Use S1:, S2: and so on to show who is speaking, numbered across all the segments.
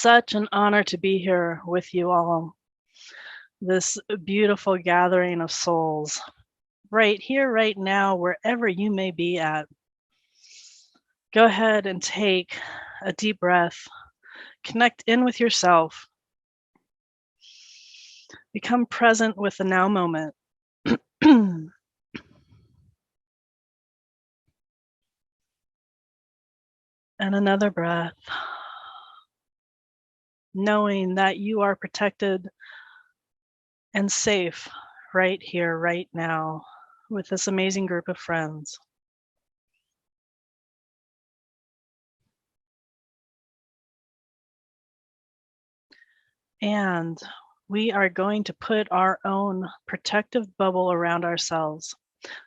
S1: Such an honor to be here with you all. This beautiful gathering of souls, right here, right now, wherever you may be at. Go ahead and take a deep breath. Connect in with yourself. Become present with the now moment. And another breath. Knowing that you are protected and safe right here, right now, with this amazing group of friends. And we are going to put our own protective bubble around ourselves.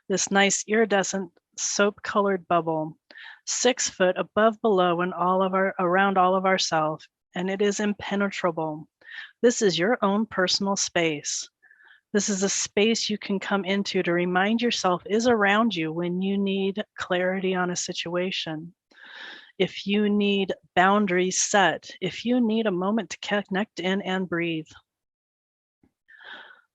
S1: This nice iridescent soap-colored bubble, 6 foot above, below, and around all of ourselves, and it is impenetrable. This is your own personal space. This is a space you can come into to remind yourself is around you when you need clarity on a situation. If you need boundaries set, if you need a moment to connect in and breathe,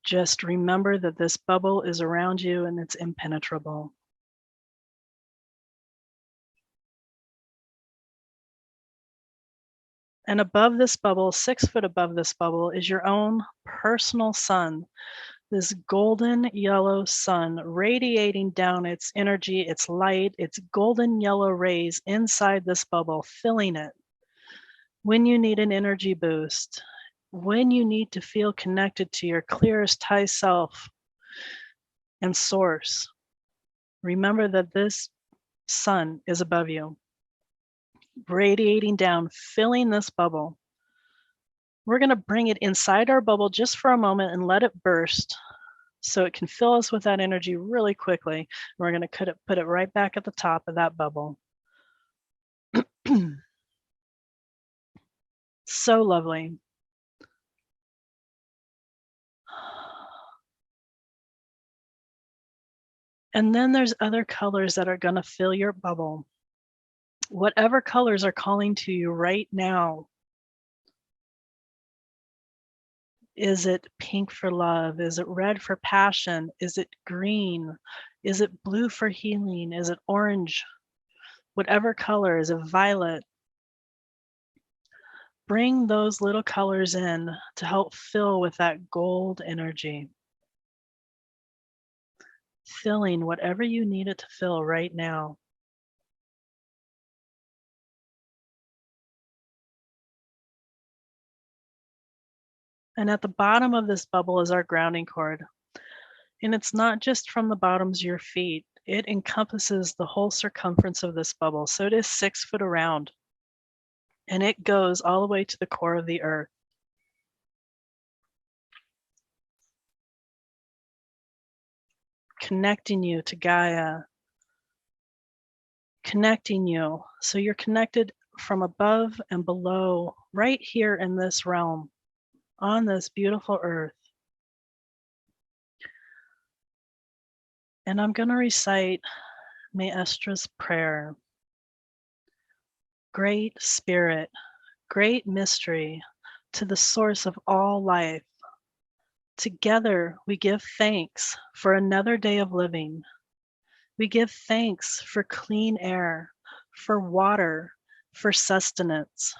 S1: just remember that this bubble is around you and it's impenetrable. And above this bubble, 6 foot above this bubble, is your own personal sun. This golden yellow sun radiating down its energy, its light, its golden yellow rays inside this bubble, filling it. When you need an energy boost, when you need to feel connected to your clearest high self and source, remember that this sun is above you, radiating down, filling this bubble. We're going to bring it inside our bubble just for a moment and let it burst so it can fill us with that energy really quickly. We're going to put it right back at the top of that bubble. So lovely. And then there's other colors that are going to fill your bubble. Whatever colors are calling to you right now. Is it pink for love? Is it red for passion? Is it green? Is it blue for healing? Is it orange? Whatever color, is it violet? Bring those little colors in to help fill with that gold energy. Filling whatever you need it to fill right now. And at the bottom of this bubble is our grounding cord. And it's not just from the bottoms of your feet. It encompasses the whole circumference of this bubble. So it is 6 foot around. And it goes all the way to the core of the earth. Connecting you to Gaia. Connecting you. So you're connected from above and below, right here in this realm, on this beautiful earth. And I'm going to recite Maestra's prayer. Great Spirit, great mystery, to the source of all life. Together we give thanks for another day of living. We give thanks for clean air, for water, for sustenance.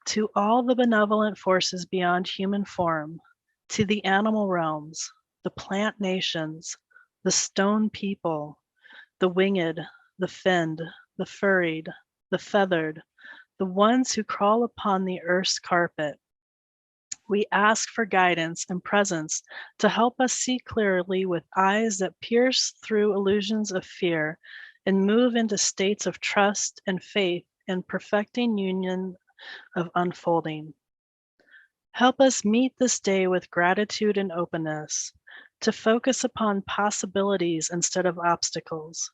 S1: To all the benevolent forces beyond human form, to the animal realms, the plant nations, the stone people, the winged, the finned, the furried, the feathered, the ones who crawl upon the earth's carpet. We ask for guidance and presence to help us see clearly with eyes that pierce through illusions of fear and move into states of trust and faith in perfecting union of unfolding. Help us meet this day with gratitude and openness, to focus upon possibilities instead of obstacles.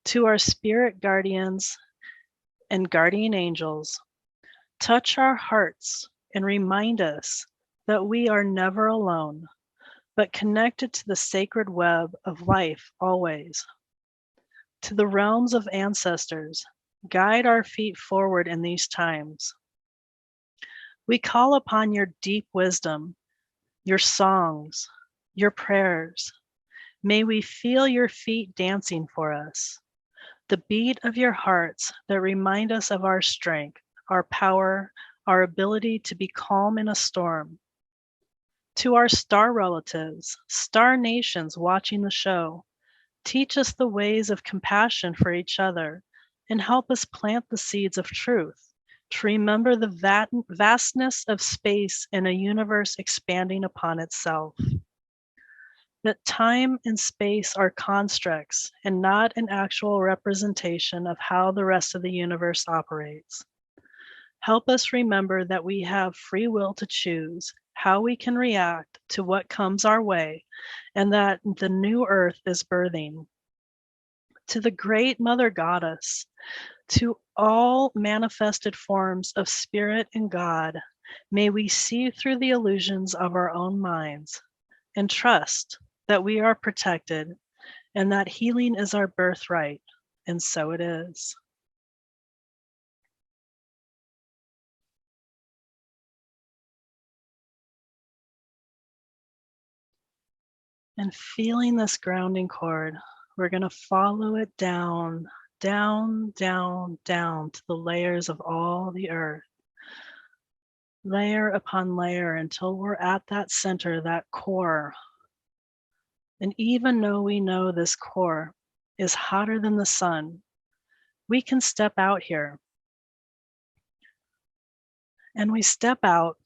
S1: To our spirit guardians and guardian angels, touch our hearts and remind us that we are never alone, but connected to the sacred web of life always. To the realms of ancestors, guide our feet forward in these times. We call upon your deep wisdom, your songs, your prayers. May we feel your feet dancing for us, the beat of your hearts that remind us of our strength, our power, our ability to be calm in a storm. To our star relatives, star nations watching the show, teach us the ways of compassion for each other and help us plant the seeds of truth to remember the vastness of space in a universe expanding upon itself. That time and space are constructs and not an actual representation of how the rest of the universe operates. Help us remember that we have free will to choose how we can react to what comes our way and that the new earth is birthing. To the great Mother Goddess, to all manifested forms of spirit and God, may we see through the illusions of our own minds and trust that we are protected and that healing is our birthright, and so it is. And feeling this grounding cord, we're going to follow it down, down, down, down to the layers of all the earth, layer upon layer until we're at that center, that core. And even though we know this core is hotter than the sun, we can step out here. And we step out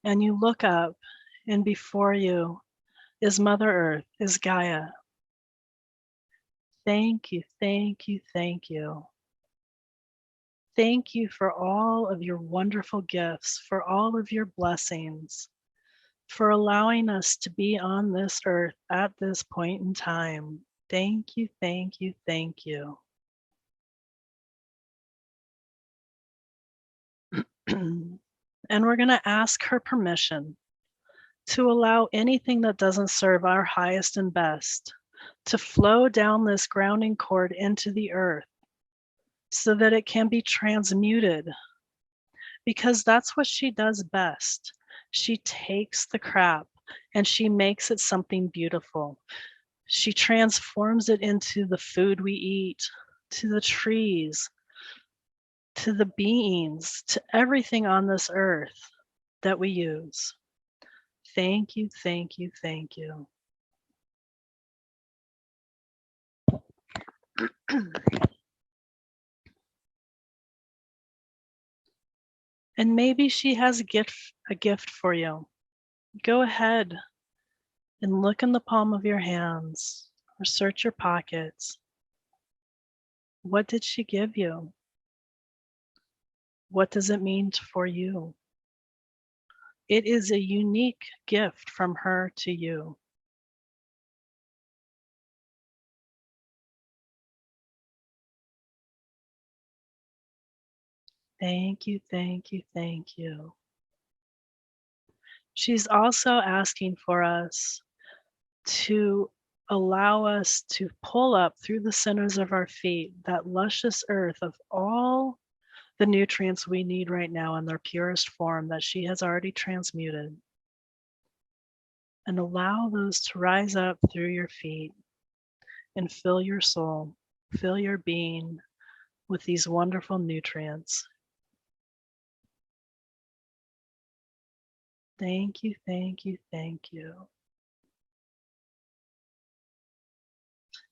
S1: and you look up, and before you is Mother Earth, is Gaia. Thank you, thank you, thank you. Thank you for all of your wonderful gifts, for all of your blessings, for allowing us to be on this earth at this point in time. Thank you, thank you, thank you. And we're going to ask her permission to allow anything that doesn't serve our highest and best to flow down this grounding cord into the earth so that it can be transmuted, because that's what she does best. She takes the crap and she makes it something beautiful. She transforms it into the food we eat, to the trees, to the beings, to everything on this earth that we use. Thank you, thank you, thank you. And maybe she has a gift for you. Go ahead and look in the palm of your hands or search your pockets. What did she give you? What does it mean for you? It is a unique gift from her to you. Thank you, thank you, thank you. She's also asking for us to allow us to pull up through the centers of our feet that luscious earth of all the nutrients we need right now in their purest form that she has already transmuted. And allow those to rise up through your feet and fill your soul, fill your being with these wonderful nutrients. Thank you, thank you, thank you.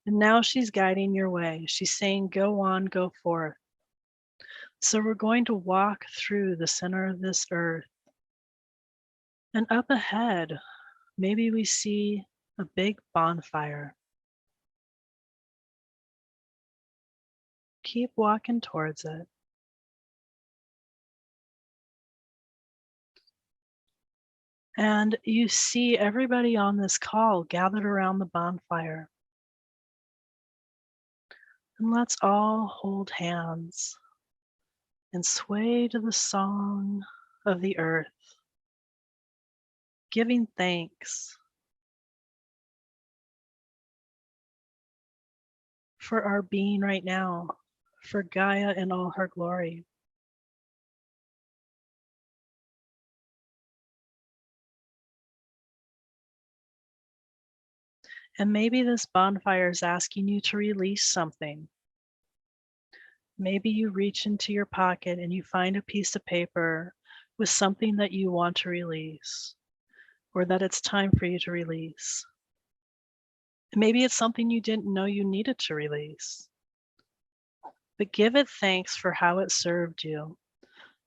S1: And now she's guiding your way. She's saying, go on, go forth. So we're going to walk through the center of this earth. And up ahead, maybe we see a big bonfire. Keep walking towards it. And you see everybody on this call gathered around the bonfire. And let's all hold hands and sway to the song of the earth, giving thanks for our being right now, for Gaia in all her glory. And maybe this bonfire is asking you to release something. Maybe you reach into your pocket and you find a piece of paper with something that you want to release, or that it's time for you to release. Maybe it's something you didn't know you needed to release. But give it thanks for how it served you,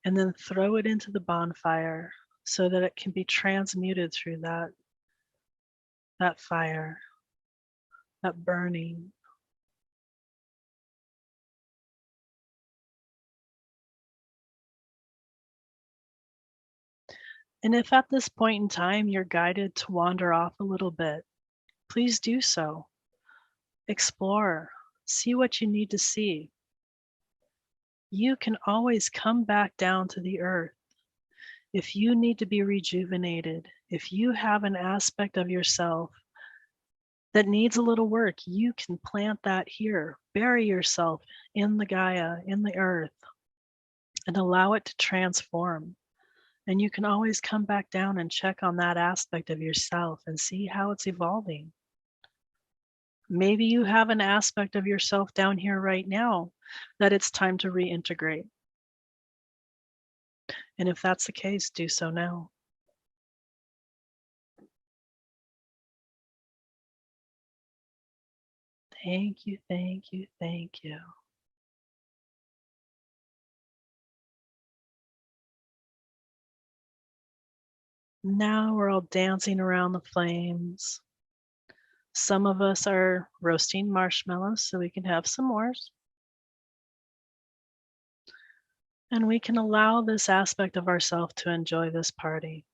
S1: and then throw it into the bonfire so that it can be transmuted through that fire, that burning. And if at this point in time you're guided to wander off a little bit, please do so. Explore, see what you need to see. You can always come back down to the earth. If you need to be rejuvenated, if you have an aspect of yourself that needs a little work, you can plant that here. Bury yourself in the Gaia, in the earth, and allow it to transform. And you can always come back down and check on that aspect of yourself and see how it's evolving. Maybe you have an aspect of yourself down here right now that it's time to reintegrate. And if that's the case, do so now. Thank you, thank you, thank you. Now we're all dancing around the flames. Some of us are roasting marshmallows so we can have some more. And we can allow this aspect of ourselves to enjoy this party.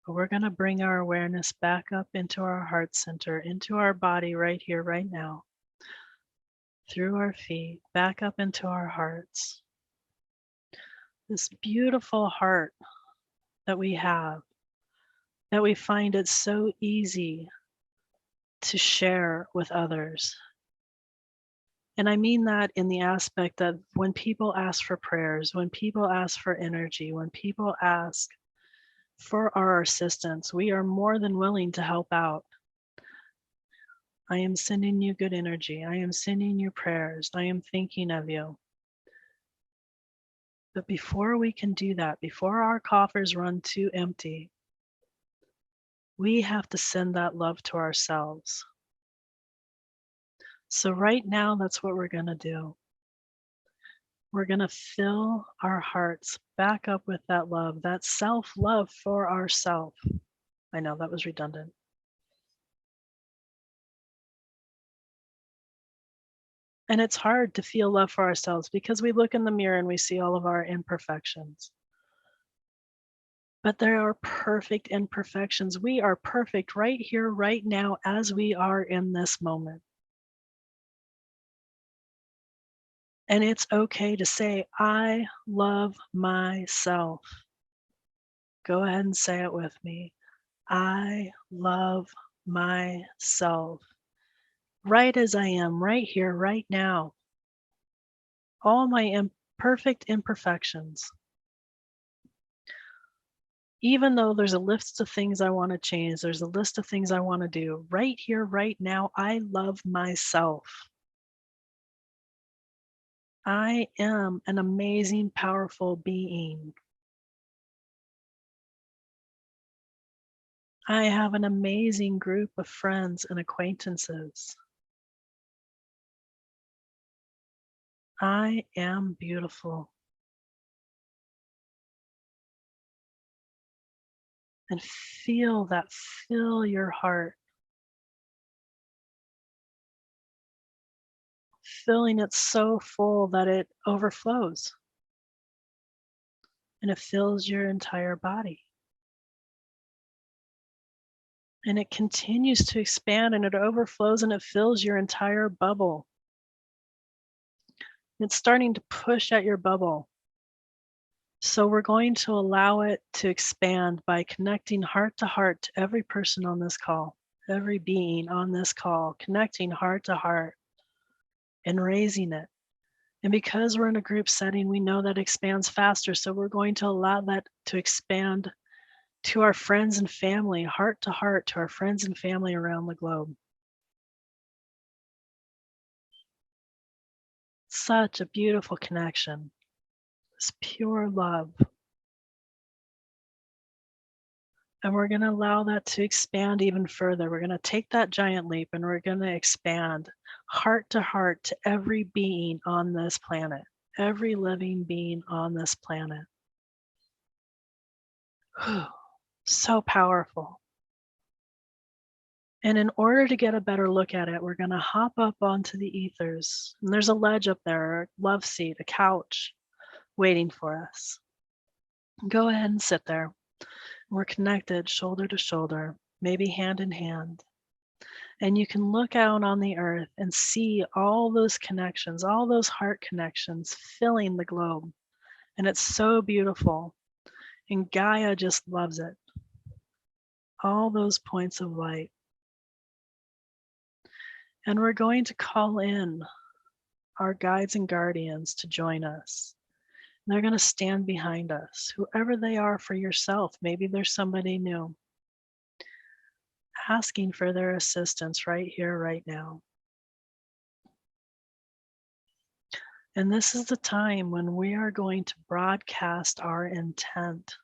S1: But we're going to bring our awareness back up into our heart center, into our body right here, right now. Through our feet, back up into our hearts. This beautiful heart that we have, that we find it so easy to share with others. And I mean that in the aspect that when people ask for prayers, when people ask for energy, when people ask for our assistance, we are more than willing to help out. I am sending you good energy. I am sending you prayers. I am thinking of you. But before we can do that, before our coffers run too empty, we have to send that love to ourselves. So right now, that's what we're going to do. We're going to fill our hearts back up with that love, that self-love for ourselves. I know that was redundant. And it's hard to feel love for ourselves because we look in the mirror and we see all of our imperfections. But there are perfect imperfections. We are perfect right here, right now, as we are in this moment. And it's okay to say, I love myself. Go ahead and say it with me. I love myself. Right as I am, right here, right now. All my imperfect imperfections. Even though there's a list of things I want to change, there's a list of things I want to do. Right here, right now, I love myself. I am an amazing, powerful being. I have an amazing group of friends and acquaintances. I am beautiful. And feel that fill your heart. Filling it so full that it overflows. And it fills your entire body. And it continues to expand and it overflows and it fills your entire bubble. It's starting to push at your bubble. So we're going to allow it to expand by connecting heart to heart to every person on this call, every being on this call, connecting heart to heart and raising it And because we're in a group setting, we know that expands faster. So we're going to allow that to expand to our friends and family, heart to heart, to our friends and family around the globe. Such a beautiful connection. This pure love. And we're going to allow that to expand even further. We're going to take that giant leap and we're going to expand heart to every being on this planet, every living being on this planet. So powerful. And in order to get a better look at it, we're going to hop up onto the ethers. And there's a ledge up there, a love seat, a couch waiting for us. Go ahead and sit there. We're connected shoulder to shoulder, maybe hand in hand. And you can look out on the earth and see all those connections, all those heart connections filling the globe. And it's so beautiful. And Gaia just loves it. All those points of light. And we're going to call in our guides and guardians to join us. They're going to stand behind us, whoever they are for yourself. Maybe there's somebody new. Asking for their assistance right here, right now. And this is the time when we are going to broadcast our intent,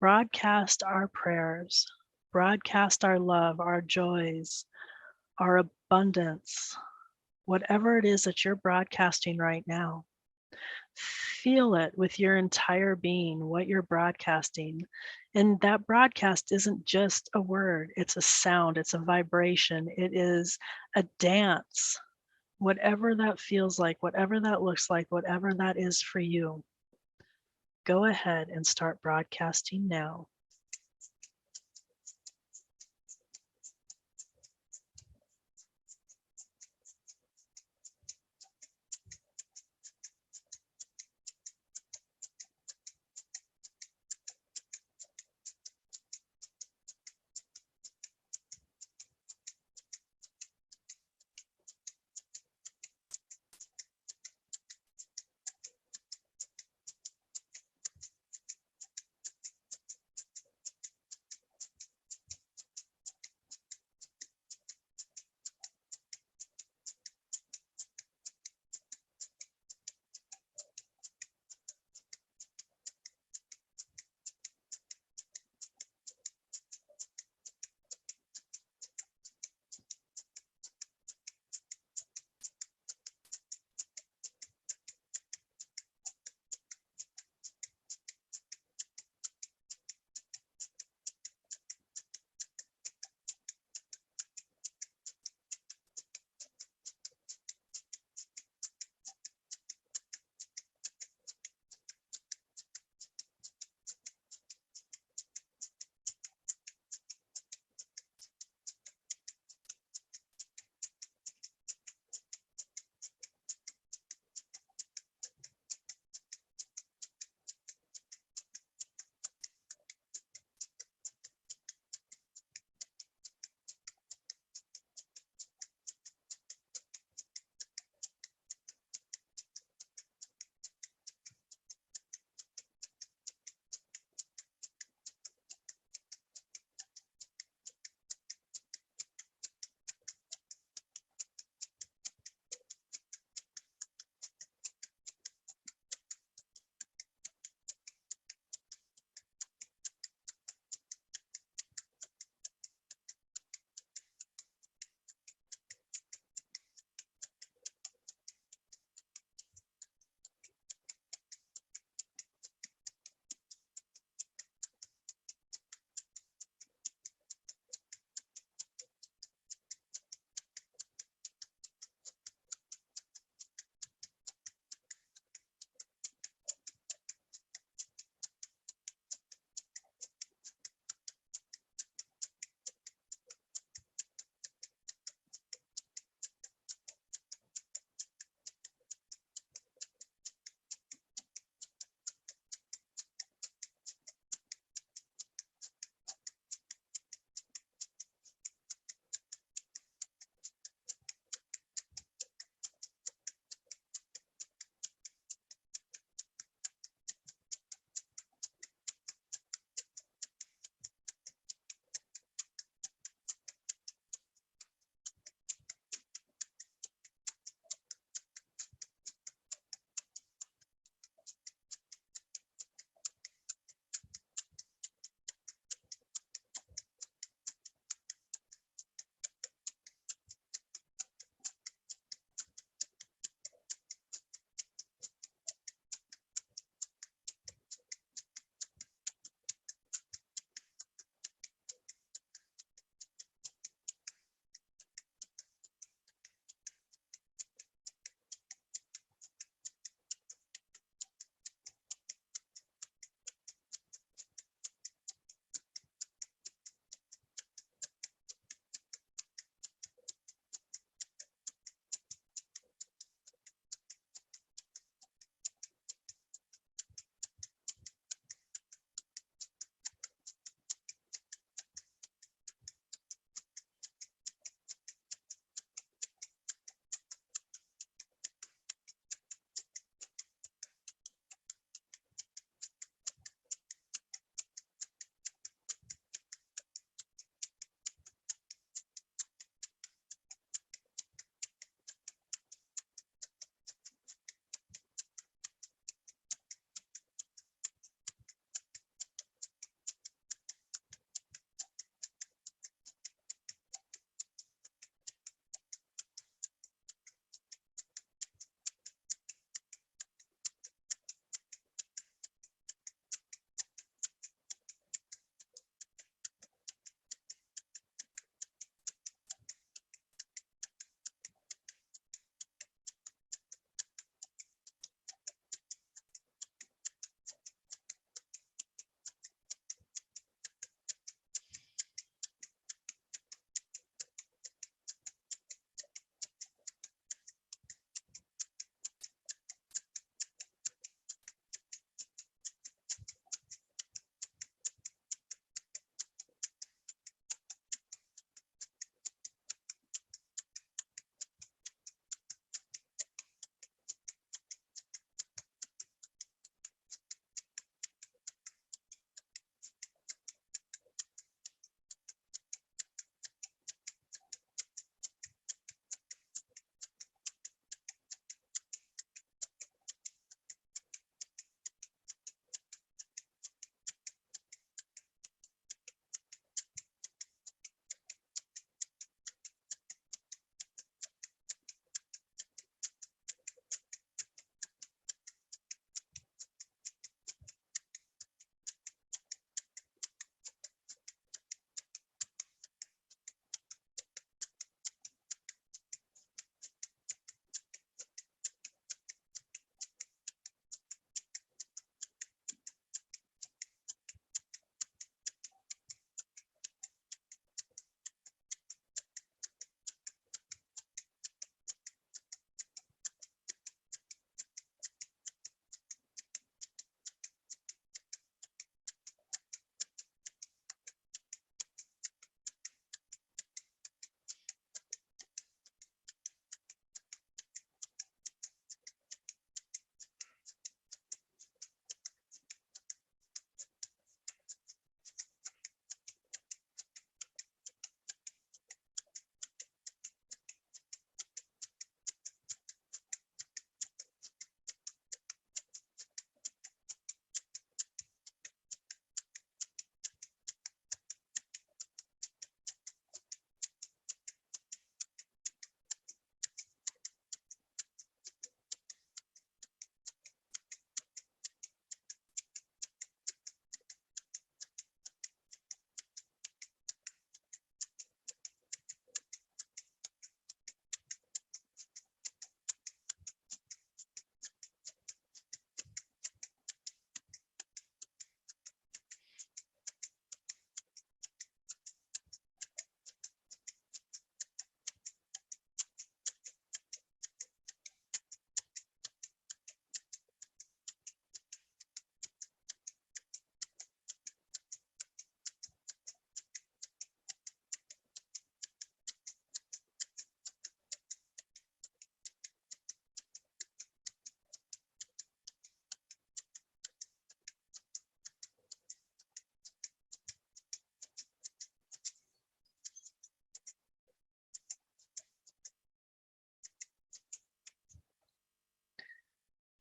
S1: broadcast our prayers, broadcast our love, our joys, our abundance, whatever it is that you're broadcasting right now. Feel it with your entire being, what you're broadcasting. And that broadcast isn't just a word, it's a sound, it's a vibration, it is a dance. Whatever that feels like, whatever that looks like, whatever that is for you, go ahead and start broadcasting now.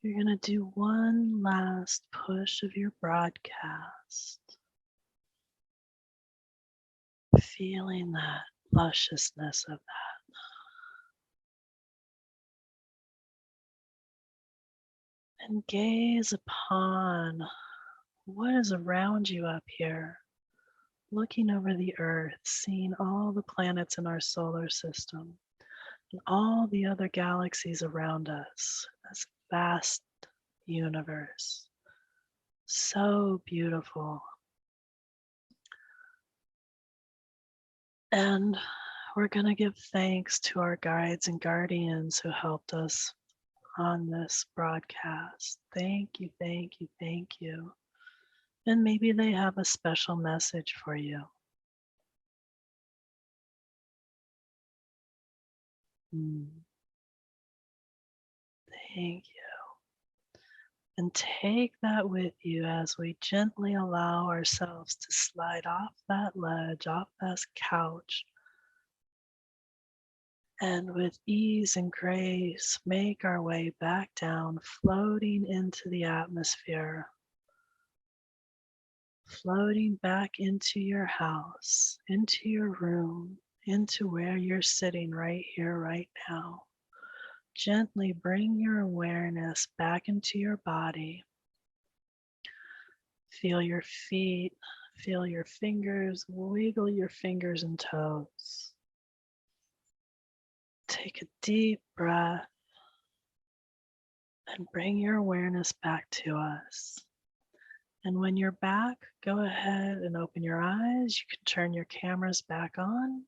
S1: You're going to do one last push of your broadcast, feeling that lusciousness of that. And gaze upon what is around you up here, looking over the earth, seeing all the planets in our solar system and all the other galaxies around us, this vast universe. So beautiful. And we're going to give thanks to our guides and guardians who helped us on this broadcast. Thank you, thank you, thank you. And maybe they have a special message for you. Thank you. And take that with you as we gently allow ourselves to slide off that ledge, off that couch, and with ease and grace, make our way back down, floating into the atmosphere, floating back into your house, into your room, into where you're sitting right here, right now. Gently bring your awareness back into your body. Feel your feet, feel your fingers, wiggle your fingers and toes. Take a deep breath and bring your awareness back to us. And when you're back, go ahead and open your eyes. You can turn your cameras back on.